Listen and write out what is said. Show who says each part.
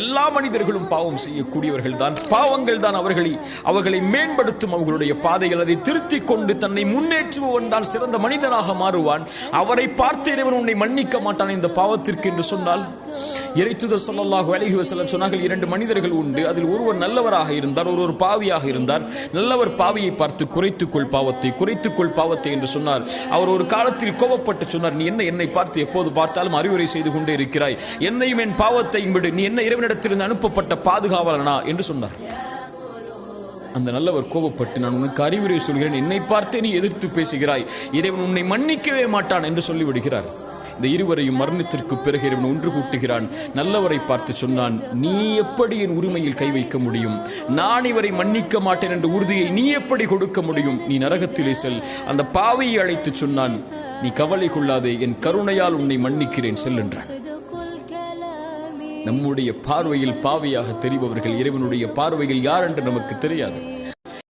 Speaker 1: எல்லா மனிதர்களும் பாவம் செய்யக்கூடியவர்கள் தான். பாவங்கள் தான் அவர்களை மேம்படுத்தும். அவர்களுடைய பாதைகள் அதை திருத்திக் கொண்டு தன்னை முன்னேற்றுபவன் தான் சிறந்த மனிதனாக மாறுவான். அவரை பார்த்து இறைவன் உன்னை மன்னிக்க மாட்டான் இந்த பாவத்திற்கு என்று சொன்னால், இறைத்தூதர் ஸல்லல்லாஹு அலைஹி வஸல்லம் சொன்னார்கள், 2 மனிதர்கள் உண்டு, அதில் ஒருவர் நல்லவராக இருந்தார், ஒருவர் பாவியாக இருந்தார். நல்லவர் பாவியை பார்த்து குறைத்துக்கொள் பாவத்தை என்று சொன்னார். அவர் ஒரு காலத்தில் கோபப்பட்டு சொன்னார், நீ என்னை பார்த்து எப்போது பார்த்தாலும் அறிவுரை செய்து கொண்டே இருக்கிறாய், என்னையும் என் பாவத்தையும் விடு, நீ என்ன இறைவனிடத்திலிருந்து அனுப்பப்பட்ட பாதுகாவலனா என்று சொன்னார். அந்த நல்லவர் கோபப்பட்டு, நான் உனக்கு அறிவுரை சொல்கிறேன், என்னை பார்த்தே நீ எதிர்த்து பேசுகிறாய், இறைவன் உன்னை மன்னிக்கவே மாட்டான் என்று சொல்லிவிடுகிறார். இந்த இருவரையும் மரணத்திற்கு பிறகு இறைவன் ஒன்று கூட்டுகிறான். நல்லவரை பார்த்து சொன்னான், நீ எப்படி என் உரிமையில் கை வைக்க முடியும்? நான் இவரை மன்னிக்க மாட்டேன் என்ற உறுதியை நீ எப்படி கொடுக்க முடியும்? நீ நரகத்திலே செல். அந்த பாவியை அழைத்து சொன்னான், நீ கவலை கொள்ளாதே, என் கருணையால் உன்னை மன்னிக்கிறேன், செல் என்றான். நம்முடைய பார்வையில் பாவியாக தெரிபவர்கள் இறைவனுடைய பார்வையில் யார் என்று நமக்கு தெரியாது.